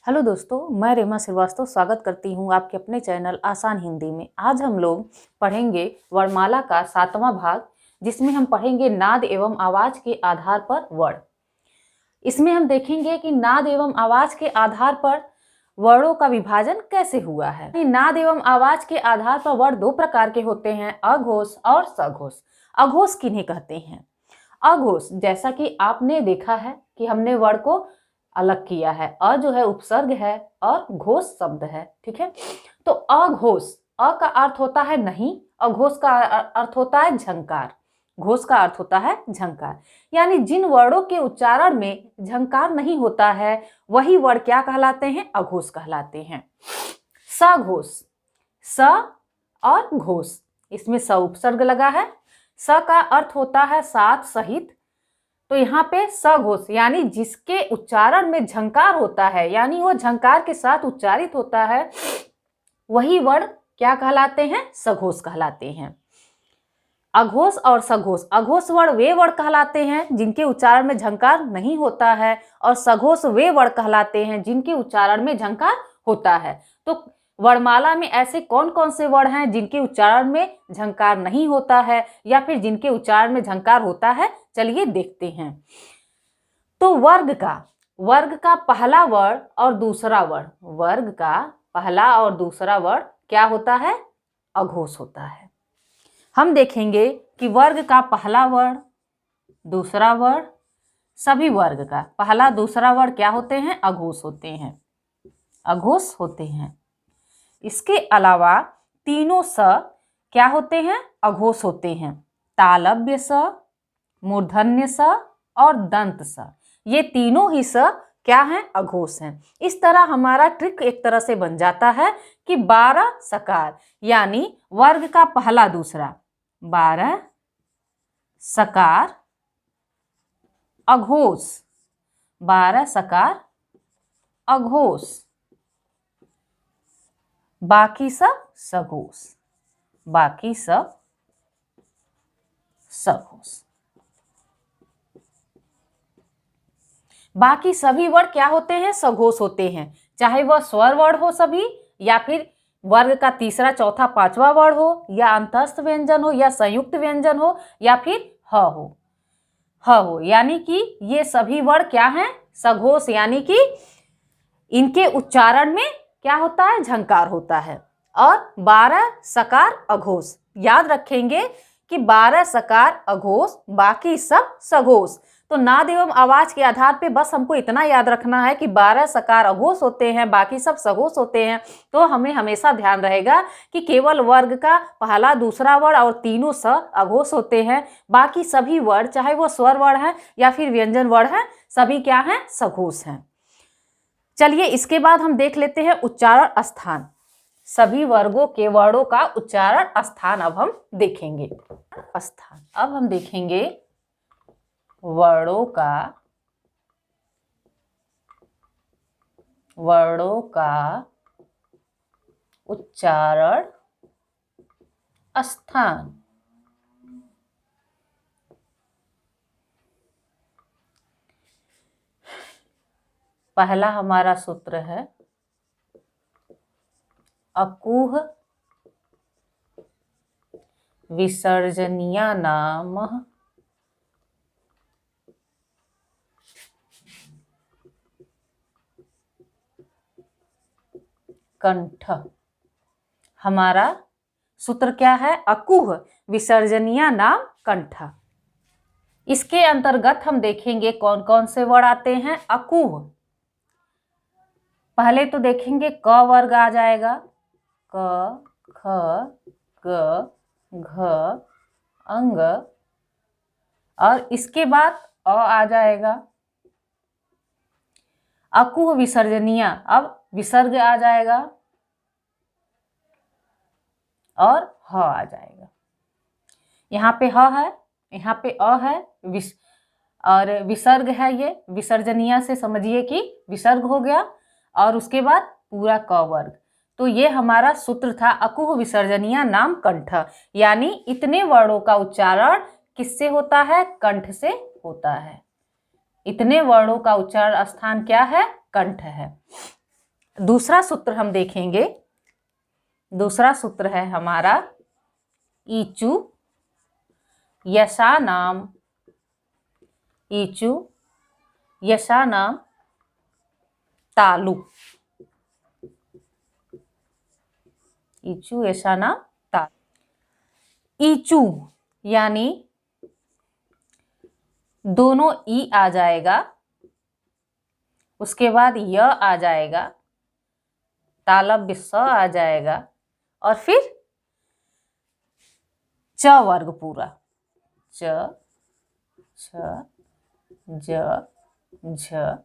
Hello दोस्तों, मैं रेमा श्रीवास्तव स्वागत करती हूँ आपके अपने चैनल आसान हिंदी में। आज हम लोग पढ़ेंगे वर्णमाला का 7वां भाग, जिसमें हम पढ़ेंगे नाद एवं आवाज के आधार पर वर्ण। इसमें हम देखेंगे कि नाद एवं आवाज के आधार पर वर्णों का विभाजन कैसे हुआ है। नाद एवं आवाज के आधार पर वर्ण दो प्रकार के होते हैं, अघोष और सघोष। अघोष किन्हें कहते हैं? अघोष, जैसा कि आपने देखा है कि हमने वर्ण को अलग किया है। अ जो है उपसर्ग है और घोष शब्द है, ठीक है। तो अघोष, अ का अर्थ होता है नहीं, अघोष का अर्थ होता है झंकार, घोष का अर्थ होता है झंकार। यानी जिन वर्णों के उच्चारण में झंकार नहीं होता है वही वर्ण क्या कहलाते हैं? अघोष कहलाते हैं। सघोष, स और घोष, इसमें स उपसर्ग लगा है। स का अर्थ होता है साथ सहित, तो यहाँ पे सघोष यानी जिसके उच्चारण में झंकार होता है, यानी वो झंकार के साथ उच्चारित होता है, वही वर्ण क्या कहलाते हैं? सघोष कहलाते हैं। अघोष और सघोष, अघोष वर्ण वे वर्ण कहलाते हैं जिनके उच्चारण में झंकार नहीं होता है, और सघोष वे वर्ण कहलाते हैं जिनके उच्चारण में झंकार होता है। तो वर्णमाला में ऐसे कौन कौन से वर्ण हैं जिनके उच्चारण में झंकार नहीं होता है या फिर जिनके उच्चारण में झंकार होता है? चलिए देखते हैं। तो वर्ग का पहला वर्ण और दूसरा वर्ण, वर्ग का पहला और दूसरा वर्ण क्या होता है? अघोष होता है। हम देखेंगे कि वर्ग का पहला वर्ण, दूसरा वर्ण, सभी वर्ग का पहला दूसरा वर्ण क्या होते हैं? अघोष होते हैं, अघोष होते हैं। इसके अलावा तीनों स क्या होते हैं? अघोष होते हैं। तालव्य स, मूर्धन्य स और दंत स, ये तीनों ही स क्या हैं? अघोष हैं। इस तरह हमारा ट्रिक एक तरह से बन जाता है कि 12 सकार, यानी वर्ग का पहला दूसरा 12 सकार अघोष, 12 सकार अघोष, बाकी सब सघोष, बाकी सब सघोष। बाकी सभी वर्ण क्या होते हैं? सघोष होते हैं, चाहे वह स्वर वर्ण हो सभी, या फिर वर्ग का तीसरा चौथा पांचवा वर्ण हो, या अंतस्थ व्यंजन हो, या संयुक्त व्यंजन हो, या फिर ह हो, यानी कि ये सभी वर्ण क्या हैं? सघोष, यानी कि इनके उच्चारण में क्या होता है? झंकार होता है। और 12 सकार अघोष, याद रखेंगे कि 12 सकार अघोष, बाकी सब सघोष। तो नाद एवं आवाज के आधार पे बस हमको इतना याद रखना है कि 12 सकार अघोष होते हैं, बाकी सब सघोष होते हैं। तो हमें हमेशा ध्यान रहेगा कि केवल वर्ग का पहला दूसरा वर्ण और तीनों स अघोष होते हैं, बाकी सभी वर्ण चाहे वो स्वर वर्ण है या फिर व्यंजन वर्ण है, सभी क्या हैं? सघोष हैं। चलिए इसके बाद हम देख लेते हैं उच्चारण स्थान। सभी वर्गों के वर्णों का उच्चारण स्थान अब हम देखेंगे। स्थान, अब हम देखेंगे वर्णों का उच्चारण स्थान। पहला हमारा सूत्र है अकुह विसर्जनीया नाम कंठ। हमारा सूत्र क्या है? अकुह विसर्जनीया नाम कंठ। इसके अंतर्गत हम देखेंगे कौन कौन से वर्ण आते हैं। अकुह, पहले तो देखेंगे क वर्ग आ जाएगा, क, ख, ग, घ, अंग, और इसके बाद अ आ जाएगा। अकुह विसर्जनीया, अब विसर्ग आ जाएगा और ह आ जाएगा। यहाँ पे ह है, यहाँ पे अ है, और विसर्ग है, ये विसर्जनीय से समझिए कि विसर्ग हो गया, और उसके बाद पूरा क वर्ग। तो ये हमारा सूत्र था अकुह विसर्जनीय नाम कंठ, यानी इतने वर्णों का उच्चारण किससे होता है? कंठ से होता है। इतने वर्णों का उच्चारण स्थान क्या है? कंठ है। दूसरा सूत्र हम देखेंगे। दूसरा सूत्र है हमारा ईचू यशानाम, ईचू यशानाम तालु, ईचू यशानाम तालु। ईचू यानी दोनों ई आ जाएगा, उसके बाद य आ जाएगा, तालव्य स आ जाएगा और फिर च वर्ग पूरा, च छ ज झ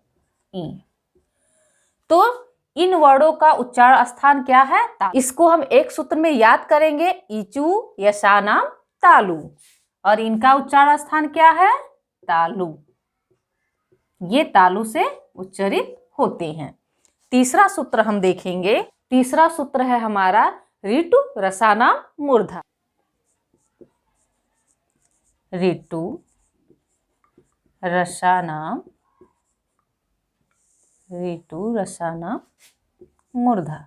ई। तो इन वर्णों का उच्चारण स्थान क्या है? इसको हम एक सूत्र में याद करेंगे, ईचू यशानाम तालु, और इनका उच्चारण स्थान क्या है? तालु। ये तालु से उच्चारित होते हैं। तीसरा सूत्र हम देखेंगे। तीसरा सूत्र है हमारा ऋतु रसानाम मूर्धा, ऋतु रसानाम, ऋतु रसानाम मूर्धा,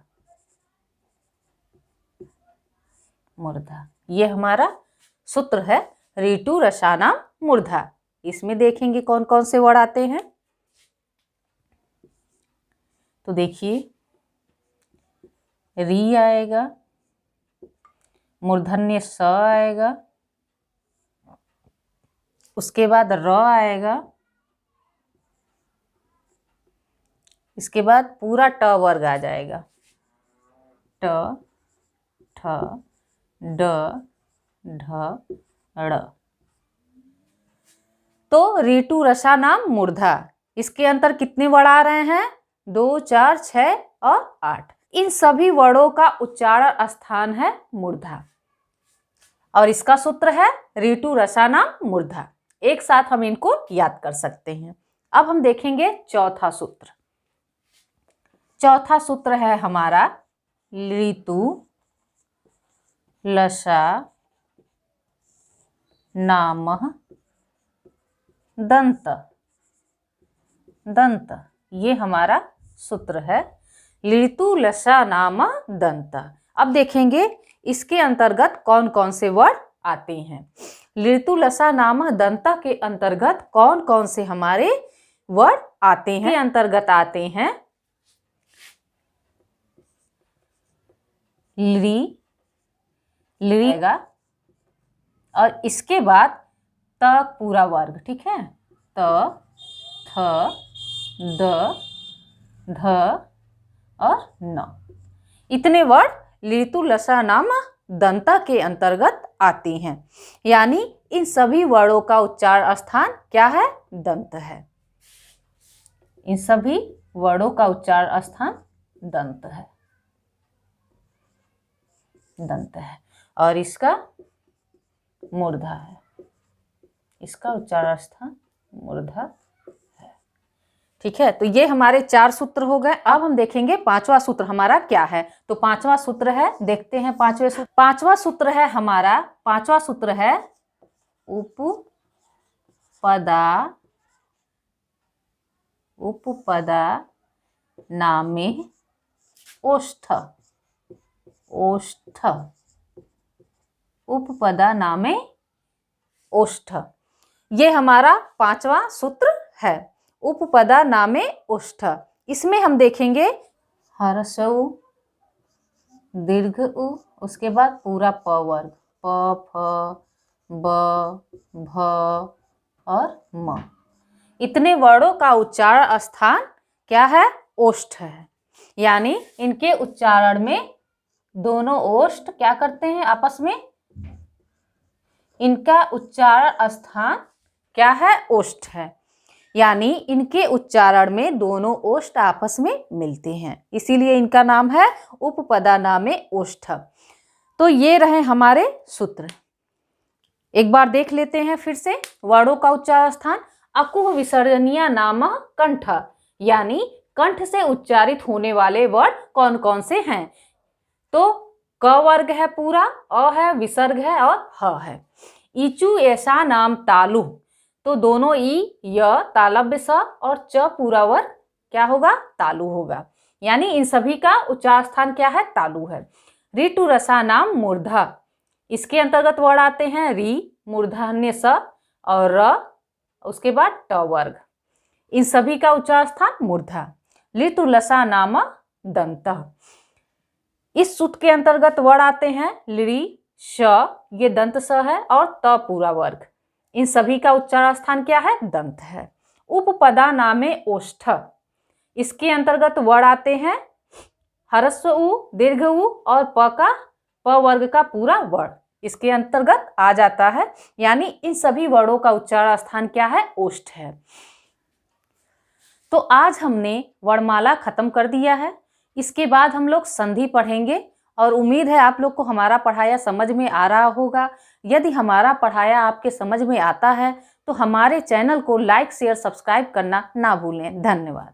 मूर्धा। ये हमारा सूत्र है ऋतु रसानाम मूर्धा। इसमें देखेंगे कौन कौन से वर्ड आते हैं। तो देखिए, री आएगा, मूर्धन्य स आएगा, उसके बाद र आएगा, इसके बाद पूरा ट वर्ग आ जाएगा, ट ठ ड ढ ड़। तो ऋतु रसानाम मूर्धा, इसके अंतर कितने वर्ड आ रहे हैं? 2, 4, 6 और 8। इन सभी वर्णों का उच्चारण स्थान है मूर्धा और इसका सूत्र है ऋतु रसानाम मूर्धा। एक साथ हम इनको याद कर सकते हैं। अब हम देखेंगे चौथा सूत्र। चौथा सूत्र है हमारा ऋतु लसा नामः दंत, दंत। ये हमारा सूत्र है ऋतु लसा नाम दंत। अब देखेंगे इसके अंतर्गत कौन कौन से वर्ड आते हैं। ऋतु लसा नाम दंत के अंतर्गत कौन कौन से हमारे वर्ड आते हैं? अंतर्गत आते हैं ली, लिगा, और इसके बाद त पूरा वर्ग, ठीक है, त थ द ध और न। इतने वर्ड ऋतु लसा नाम दंत के अंतर्गत आते हैं। यानी इन सभी वर्णों का उच्चारण स्थान क्या है? दंत है। इन सभी वर्णों का उच्चारण स्थान दंत है, दंत है, और इसका मूर्धा है। इसका उच्चारण स्थान मूर्धा है। ठीक है, तो ये हमारे 4 सूत्र हो गए। अब हम देखेंगे पांचवा सूत्र हमारा क्या है। तो पांचवा सूत्र है, देखते हैं पांचवें सूत्र। पांचवा सूत्र है हमारा, पांचवा सूत्र है उपपदा, उपपदा नामे ओष्ठ, ओष्ठ, उपपदा नामे ओष्ठ। ये हमारा पांचवा सूत्र है, उपपदा नामे ओष्ठ। इसमें हम देखेंगे हर्ष उ, दीर्घ उ, उसके बाद पूरा प वर्ग, प फ ब भ और म। इतने वर्णों का उच्चारण स्थान क्या है? ओष्ठ है। यानी इनके उच्चारण में दोनों ओष्ठ क्या करते हैं आपस में? इनका उच्चारण स्थान क्या है? ओष्ठ है। यानी इनके उच्चारण में दोनों ओष्ठ आपस में मिलते हैं, इसीलिए इनका नाम है उपपदा नामे ओष्ठ। तो ये रहे हमारे सूत्र। एक बार देख लेते हैं फिर से वर्णों का उच्चारण स्थान। अकुह विसर्जनीय नाम कंठ, यानी कंठ से उच्चारित होने वाले वर्ड कौन कौन से हैं? तो क वर्ग है पूरा, अ है, विसर्ग है और ह है। ईचू ऐसा नाम तालु, तो दोनों ई य तालव्य स और च पूरा वर्ग क्या होगा? तालु होगा। यानी इन सभी का उच्चार स्थान क्या है? तालु है। ऋतु रसानाम मूर्धा, इसके अंतर्गत वर्ण आते हैं री, मूर्धन्य स और र, उसके बाद ट वर्ग। इन सभी का उच्चार स्थान मूर्धा। ऋतु लसा नाम दंत, इस सूत्र के अंतर्गत वर्ण आते हैं ली, श, ये दंत स है, और त पूरा वर्ग। इन सभी का उच्चार स्थान क्या है? दंत है। उपपदा नामे ओष्ठ, इसके अंतर्गत वर्ण आते हैं ह्रस्व उ, दीर्घ उ और प वर्ग का पूरा वर्ण इसके अंतर्गत आ जाता है, यानी इन सभी वर्णों का उच्चार स्थान क्या है? ओष्ठ है। तो आज हमने वर्णमाला खत्म कर दिया है। इसके बाद हम लोग संधि पढ़ेंगे और उम्मीद है आप लोग को हमारा पढ़ाया समझ में आ रहा होगा। यदि हमारा पढ़ाया आपके समझ में आता है तो हमारे चैनल को लाइक, शेयर, सब्सक्राइब करना ना भूलें। धन्यवाद।